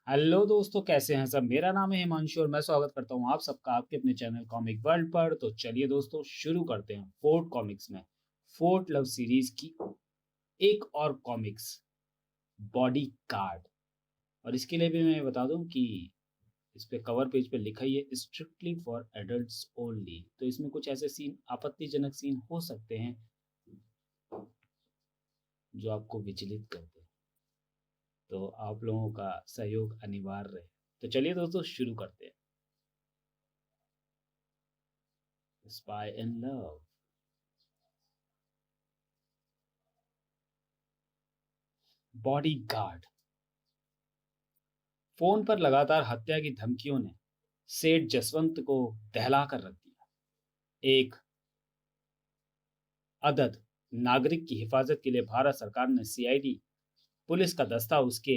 Hello दोस्तों, कैसे हैं सब। मेरा नाम है हिमांशु और मैं स्वागत करता हूं आप सबका आपके अपने चैनल कॉमिक वर्ल्ड पर। तो चलिए दोस्तों, शुरू करते हैं फोर्ट कॉमिक्स में फोर्ट लव सीरीज की एक और कॉमिक्स, बॉडी गार्ड। और इसके लिए भी मैं बता दूं कि इस पे कवर पेज पे लिखा ही है स्ट्रिक्टली फॉर एडल्ट्स ओनली। तो इसमें कुछ ऐसे सीन, आपत्तिजनक सीन हो सकते हैं जो आपको विचलित करते हैं, तो आप लोगों का सहयोग अनिवार्य है। तो चलिए दोस्तों, शुरू करते हैं। Spy in love. Body guard. Phone पर लगातार हत्या की धमकियों ने सेठ जसवंत को दहला कर रख दिया। एक अदद नागरिक की हिफाजत के लिए भारत सरकार ने सीआईडी पुलिस का दस्ता उसके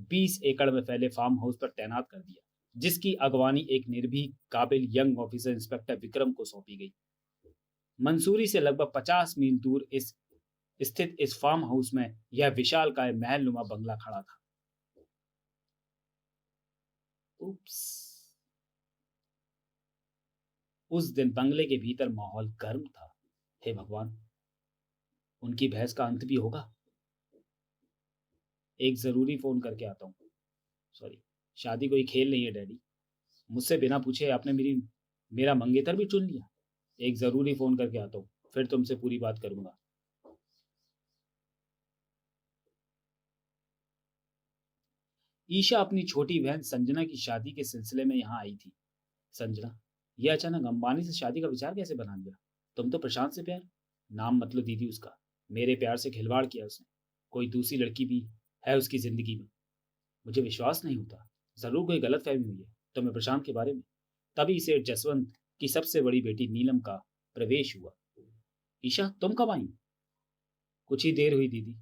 20 एकड़ में फैले फार्म हाउस पर तैनात कर दिया, जिसकी अगवानी एक निर्भीक काबिल यंग ऑफिसर इंस्पेक्टर विक्रम को सौंपी गई। मंसूरी से लगभग 50 मील दूर इस स्थित इस फार्म हाउस में यह विशालकाय महलनुमा बंगला खड़ा था। उप्स। उस दिन बंगले के भीतर माहौल गर्म था। हे भगवान, उनकी बहस का अंत भी होगा। एक जरूरी फोन करके आता हूँ। सॉरी, शादी कोई खेल नहीं है डैडी। मुझसे बिना पूछे आपने मेरा मंगेतर भी चुन लिया। एक जरूरी फोन करके आता हूँ, फिर तुमसे पूरी बात करूंगा। ईशा अपनी छोटी बहन संजना की शादी के सिलसिले में यहाँ आई थी। संजना, ये अचानक अंबानी से शादी का विचार कैसे बना लिया? तुम तो प्रशांत से प्यार। नाम मतलब दीदी उसका। मेरे प्यार से खिलवाड़ किया उसने। कोई दूसरी लड़की भी है उसकी जिंदगी में। मुझे विश्वास नहीं होता। जरूर कोई गलत फहमी हुई है तुम्हें प्रशांत के बारे में। तभी सेठ जसवंत की सबसे बड़ी बेटी नीलम का प्रवेश हुआ। ईशा, तुम कब आई? कुछ ही देर हुई दीदी।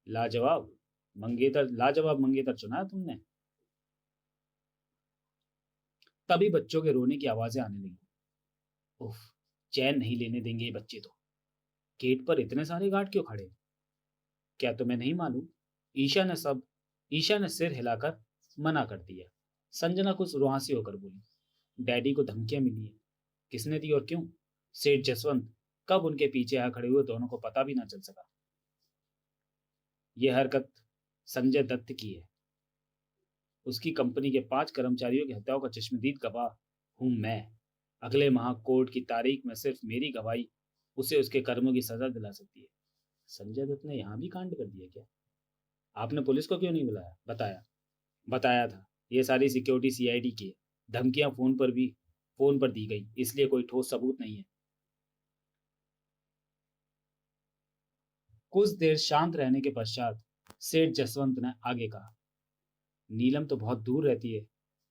लाजवाब लाजवाब मंगेतर चुना है तुमने। तभी बच्चों के रोने की आवाजें आने लगी। उफ, चैन नहीं लेने देंगे ये बच्चे तो। गेट पर इतने सारे गार्ड क्यों खड़े हैं? क्या तुम्हें नहीं मालूम? ईशा ने सब ईशा ने सिर हिलाकर मना कर दिया। संजना कुछ रुआंसी होकर बोली, डैडी को धमकियां मिली हैं। किसने दी और क्यों? सेठ जसवंत कब उनके पीछे आ खड़े हुए दोनों को पता भी ना चल सका। यह हरकत संजय दत्त की है। उसकी कंपनी के 5 कर्मचारियों की हत्याओं का चश्मदीद गवाह हूं मैं। अगले माह कोर्ट की तारीख में सिर्फ मेरी गवाही उसे उसके कर्मों की सजा दिला सकती है। संजय दत्त ने यहाँ भी कांड कर दिया क्या? आपने पुलिस को क्यों नहीं बुलाया? बताया था। ये सारी सिक्योरिटी सीआईडी की है। धमकियां फोन पर दी गई, इसलिए कोई ठोस सबूत नहीं है। कुछ देर शांत रहने के पश्चात सेठ जसवंत ने आगे कहा, नीलम तो बहुत दूर रहती है।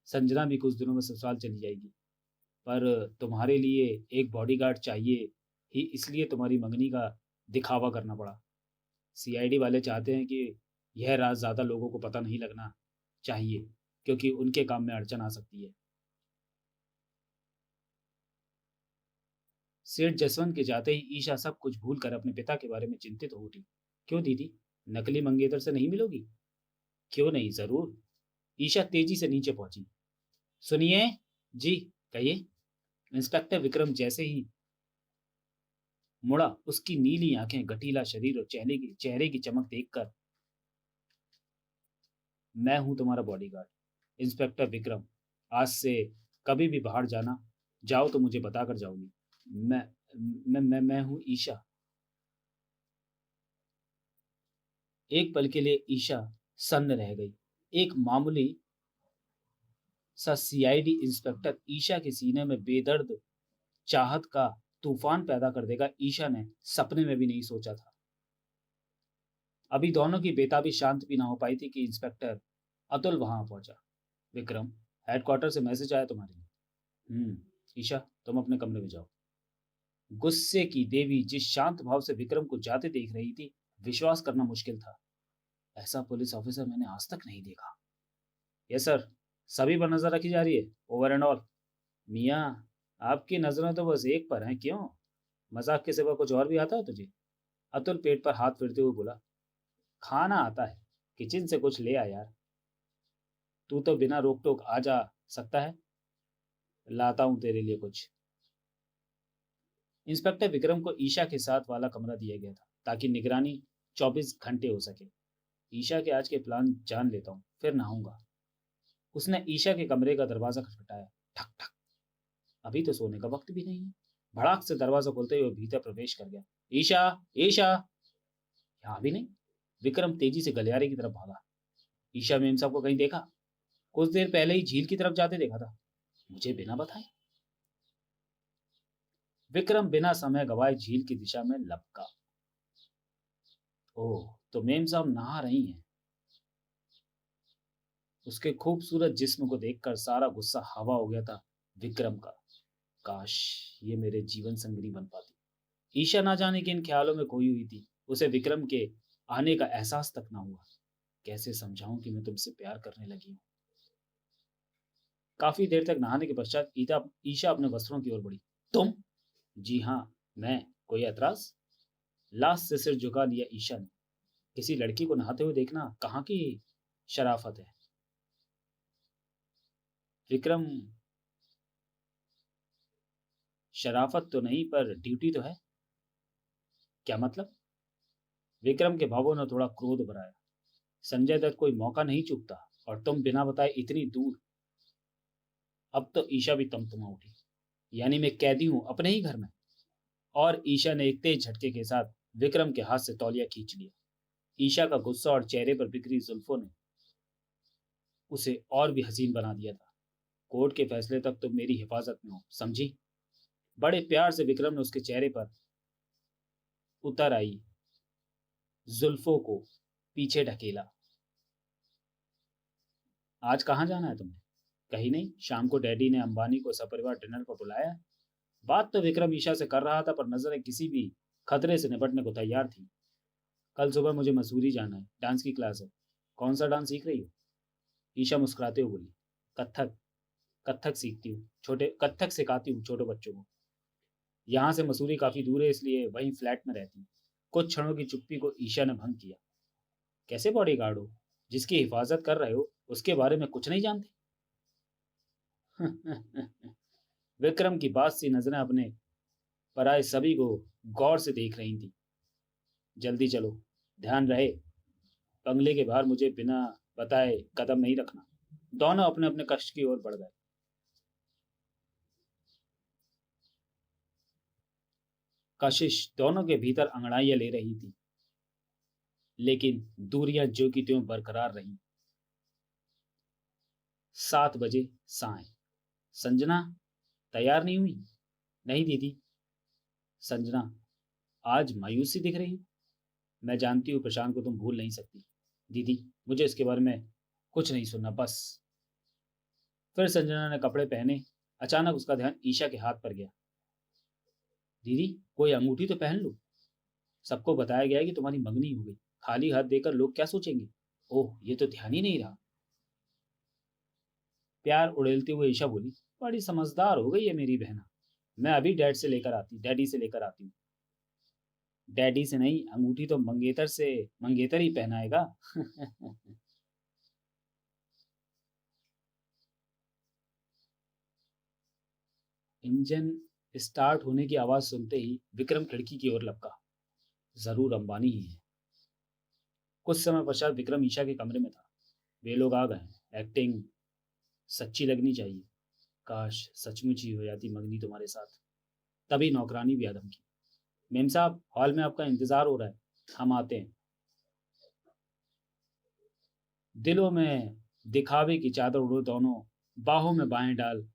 संजना भी कुछ दिनों में ससुराल चली जाएगी। पर तुम्हारे लिए एक बॉडीगार्ड चाहिए ही, इसलिए तुम्हारी मंगनी का दिखावा करना पड़ा। सीआईडी वाले चाहते हैं कि यह राज ज्यादा लोगों को पता नहीं लगना चाहिए, क्योंकि उनके काम में अड़चन आ सकती है। सेठ जसवंत के जाते ही ईशा सब कुछ भूलकर अपने पिता के बारे में चिंतित हो उठी। क्यों दीदी, नकली मंगेतर से नहीं मिलोगी? क्यों नहीं, जरूर। ईशा तेजी से नीचे पहुंची। सुनिए। जी, कहिए। इंस्पेक्टर विक्रम जैसे ही मुड़ा, उसकी नीली आंखें, गठीला शरीर और चेहरे की चमक देखकर, मैं हूं तुम्हारा बॉडीगार्ड, इंस्पेक्टर विक्रम। आज से कभी भी बाहर जाओ तो मुझे बताकर जाओगी। मैं मैं हूं ईशा। एक पल के लिए ईशा सन्न रह गई। एक मामूली सा सीआईडी इंस्पेक्टर ईशा के सीने में बेदर्द चाहत का तूफान पैदा कर देगा, ईशा ने सपने में भी नहीं सोचा था। अभी दोनों की बेताबी शांत भी ना हो पाई थी कि इंस्पेक्टर अतुल वहां पहुंचा। विक्रम, हेडक्वार्टर से मैसेज आया तुम्हारे लिए। ईशा, तुम अपने कमरे में जाओ। गुस्से की देवी जिस शांत भाव से विक्रम को जाते देख रही थी, विश्वास करना मुश्किल था। ऐसा पुलिस ऑफिसर मैंने आज तक नहीं देखा। यस सर, सभी पर नजर रखी जा रही है, ओवर एंड ऑल। मियाँ, आपकी नजरें तो बस एक पर हैं, क्यों? मजाक के सिवा कुछ और भी आता है तुझे? अतुल पेट पर हाथ फेरते हुए बोला, खाना आता है। किचन से कुछ ले आ यार। तू तो बिना रोक टोक आ जा सकता है, लाता हूं तेरे लिए कुछ। इंस्पेक्टर विक्रम को ईशा के साथ वाला कमरा दिया गया था ताकि निगरानी 24 घंटे हो सके। ईशा के आज के प्लान जान लेता हूँ, फिर नहाऊंगा। उसने ईशा के कमरे का दरवाजा खटखटाया। ठक ठक। अभी तो सोने का वक्त भी नहीं है। भड़ाक से दरवाजा खोलते हुए भीतर प्रवेश कर गया। ईशा, ईशा। यहाँ भी नहीं। विक्रम तेजी से गलियारे की तरफ भागा। ईशा मेम साहब को कहीं देखा? कुछ देर पहले ही झील की तरफ जाते देखा था, मुझे बिना बताए। विक्रम बिना समय गवाए झील की दिशा में लपका। ओह, तो मेम साहब नहा रही हैं। उसके खूबसूरत जिस्म को देखकर सारा गुस्सा हवा हो गया था विक्रम का। काश ये मेरे जीवन संगिनी बन पाती। ईशा ना जाने के इन ख्यालों में खोई हुई थी। उसे विक्रम के आने का एहसास तक ना हुआ। कैसे समझाऊं कि मैं तुमसे प्यार करने लगी हूँ। काफी देर तक नहाने के पश्चात ईशा अपने वस्त्रों की ओर बढ़ी। तुम? जी हाँ, मैं। कोई एतराज? लाश से सिर झुका लिया ईशा ने। किसी लड़की को नहाते हुए देखना कहाँ की शराफत है। विक्रम, शराफत तो नहीं पर ड्यूटी तो है। क्या मतलब? विक्रम के भावों ने थोड़ा क्रोध भराया। संजय दत्त कोई मौका नहीं चूकता, और तुम बिना बताए इतनी दूर। अब तो ईशा भी तमतमा उठी। यानी मैं कैदी हूं अपने ही घर में? और ईशा ने एक तेज झटके के साथ विक्रम के हाथ से तौलिया खींच लिया। ईशा का गुस्सा और चेहरे पर बिखरी जुल्फों ने उसे और भी हसीन बना दिया था। कोर्ट के फैसले तक तुम मेरी हिफाजत में हो, समझी? बड़े प्यार से विक्रम ने उसके चेहरे पर उतर आई जुल्फों को पीछे ढकेला। आज कहाँ जाना है तुम्हें? कहीं नहीं, शाम को डैडी ने अंबानी को सपरिवार डिनर पर बुलाया है। बात तो विक्रम ईशा से कर रहा था, पर नजरें किसी भी खतरे से निपटने को तैयार थी। कल सुबह मुझे मसूरी जाना है, डांस की क्लास है। कौन सा डांस सीख रही हो? ईशा मुस्कुराते हुए बोली। कत्थक। कत्थक सीखती हूँ, छोटे कत्थक सिखाती हूँ छोटे बच्चों को। यहाँ से मसूरी काफी दूर है, इसलिए वहीं फ्लैट में रहती हूँ। कुछ क्षणों की चुप्पी को ईशा ने भंग किया। कैसे बॉडीगार्ड हो? जिसकी हिफाजत कर रहे हो उसके बारे में कुछ नहीं जानते? विक्रम की बात सी नजरें अपने पराए सभी को गौर से देख रही थी। जल्दी चलो, ध्यान रहे, बंगले के बाहर मुझे बिना बताए कदम नहीं रखना। दोनों अपने अपने कक्ष की ओर बढ़ गए। कशिश दोनों के भीतर अंगड़ाइयां ले रही थी, लेकिन दूरियां ज्यों की त्यों बरकरार रहीं। 7 बजे साय। संजना तैयार नहीं हुई? नहीं दीदी। संजना, आज मायूसी दिख रही। मैं जानती हूँ प्रशांत को तुम भूल नहीं सकती। दीदी, मुझे इसके बारे में कुछ नहीं सुनना, बस। फिर संजना ने कपड़े पहने। अचानक उसका ध्यान ईशा के हाथ पर गया। दीदी, कोई अंगूठी तो पहन लो। सबको बताया गया है कि तुम्हारी मंगनी हो गई। खाली हाथ देकर लोग क्या सोचेंगे? ओह, ये तो ध्यान ही नहीं रहा। प्यार उड़ेलते हुए ईशा बोली। बड़ी समझदार हो गई है मेरी बहना। मैं अभी डैडी से लेकर आती हूँ। डैडी से नहीं, अंगूठी तो मंगेतर ही पहनाएगा। इंजन स्टार्ट होने की आवाज सुनते ही विक्रम खिड़की की ओर लपका। जरूर अंबानी ही है। कुछ समय पश्चात विक्रम ईशा के कमरे में था। वे लोग आ गए। एक्टिंग सच्ची लगनी चाहिए। काश सचमुच ही हो जाती मंगनी तुम्हारे साथ। तभी नौकरानी भी आदम की। मेम साहब, हॉल में आपका इंतजार हो रहा है, हम आते हैं। दिलों में दिखावे की चादर उड़ो दोनों बाहों में बाहें डाल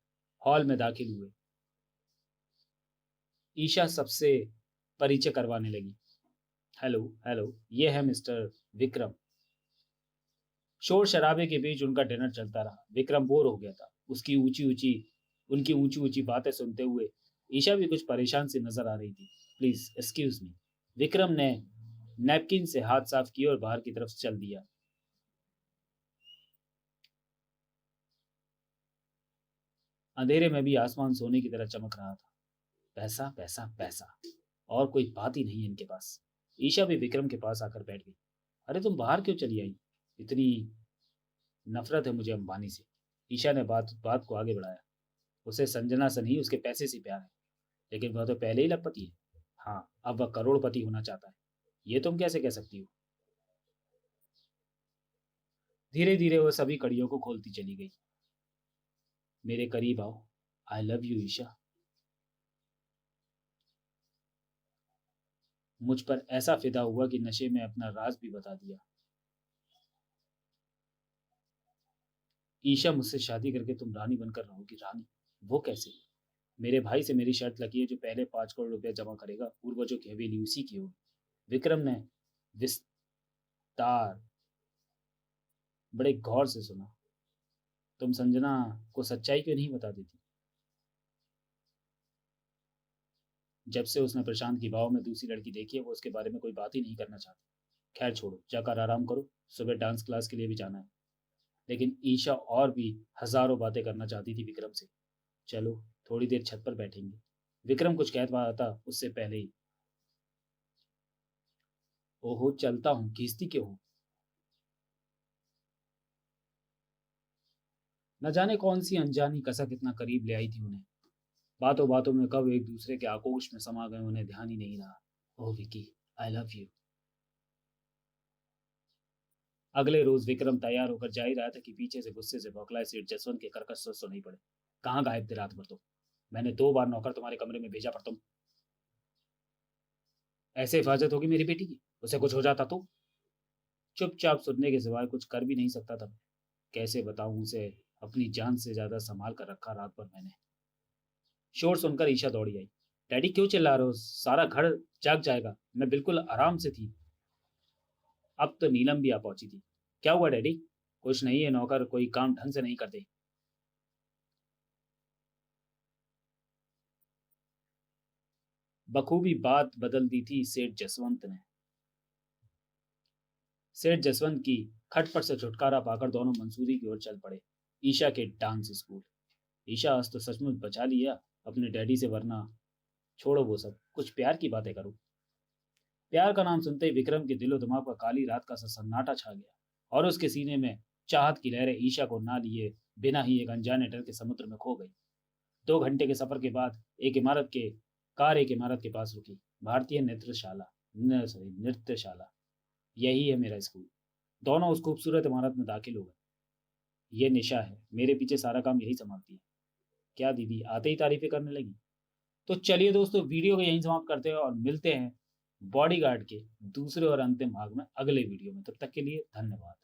हॉल में दाखिल हुए। ईशा सबसे परिचय करवाने लगी। हेलो हेलो, ये है मिस्टर विक्रम। शोर शराबे के बीच उनका डिनर चलता रहा। विक्रम बोर हो गया था। उनकी ऊंची ऊंची बातें सुनते हुए ईशा भी कुछ परेशान सी नजर आ रही थी। Please excuse me. विक्रम ने नैपकिन से हाथ साफ किए और बाहर की तरफ चल दिया। अंधेरे में भी आसमान सोने की तरह चमक रहा था। पैसा पैसा पैसा, और कोई बात ही नहीं है इनके पास। ईशा भी विक्रम के पास आकर बैठ गई। अरे तुम बाहर क्यों चली आई? इतनी नफरत है मुझे अंबानी से। ईशा ने बात बात को आगे बढ़ाया। उसे संजना से नहीं, उसके पैसे से प्यार है। लेकिन वह तो पहले ही लखपति है। हाँ, अब वह करोड़पति होना चाहता है। ये तुम कैसे कह सकती हो? धीरे धीरे वह सभी कड़ियों को खोलती चली गई। मेरे करीब आओ। I love you Isha. मुझ पर ऐसा फिदा हुआ कि नशे में अपना राज भी बता दिया। ईशा, मुझसे शादी करके तुम रानी बनकर रहोगी। रानी? वो कैसे? मेरे भाई से मेरी शर्त लगी है, जो पहले 5 करोड़ रुपया जमा करेगा पूर्वजों की हवेली उसी की होगी। विक्रम ने विस्तार बड़े गौर से सुना। तुम संजना को सच्चाई क्यों नहीं बता देती? जब से उसने प्रशांत की बाहों में दूसरी लड़की देखी है, वो उसके बारे में कोई बात ही नहीं करना चाहती। खैर छोड़ो, जाकर आराम करो, सुबह डांस क्लास के लिए भी जाना है। लेकिन ईशा और भी हजारों बातें करना चाहती थी विक्रम से। चलो, थोड़ी देर छत पर बैठेंगे। विक्रम कुछ कह रहा था उससे पहले ही। ओहो, चलता हूँ, खींचती क्यों हो? न जाने कौन सी अनजानी कसक इतना करीब ले आई थी उन्हें। बातों बातों में कब एक दूसरे के आगोश में समा गए, उन्हें ध्यान ही नहीं रहा। ओह विकी, आई लव यू। अगले रोज विक्रम तैयार होकर जा ही रहा था कि पीछे से गुस्से से बौखलाए सेठ जसवंत के कर्कश स्वर सुनाई पड़े। कहाँ गायब थे रात भर? तो मैंने 2 बार नौकर तुम्हारे कमरे में भेजा, पर तुम। ऐसे हिफाजत होगी मेरी बेटी की? उसे कुछ हो जाता तो? चुपचाप सुनने के सिवाय कुछ कर भी नहीं सकता था। कैसे बताऊं उसे? अपनी जान से ज्यादा संभाल कर रखा रात भर मैंने। शोर सुनकर ईशा दौड़ी आई। डैडी क्यों चिल्ला रहे हो? सारा घर जाग जाएगा। मैं बिल्कुल आराम से थी। अब तो नीलम भी आ पहुंची थी। क्या हुआ डैडी? कुछ नहीं है, नौकर कोई काम ढंग से नहीं करते। बखूबी बात बदल दी थी सेठ जसवंत ने। सेठ जसवंत की खटपट से छुटकारा पाकर दोनों मंसूरी की ओर चल पड़े। ईशा के डांस स्कूल। ईशा, आज तो सचमुच बचा लिया अपने डैडी से, वरना। छोड़ो वो सब, कुछ प्यार की बातें करो। प्यार का नाम सुनते ही विक्रम के दिलो दिमाग पर काली रात का सा सन्नाटा छा गया, और उसके सीने में चाहत की लहरें ईशा को ना लिए बिना ही एक अनजाने डर के समुद्र में खो गई। 2 घंटे के सफर के बाद एक इमारत के पास रुकी। भारतीय नृत्यशाला। यही है मेरा स्कूल। दोनों उस खूबसूरत इमारत में दाखिल हो गए। ये निशा है, मेरे पीछे सारा काम यही संभालती है। क्या दीदी आते ही तारीफें करने लगी? तो चलिए दोस्तों, वीडियो को यहीं समाप्त करते हैं और मिलते हैं बॉडीगार्ड के दूसरे और अंतिम भाग में अगले वीडियो में। तब तक के लिए धन्यवाद।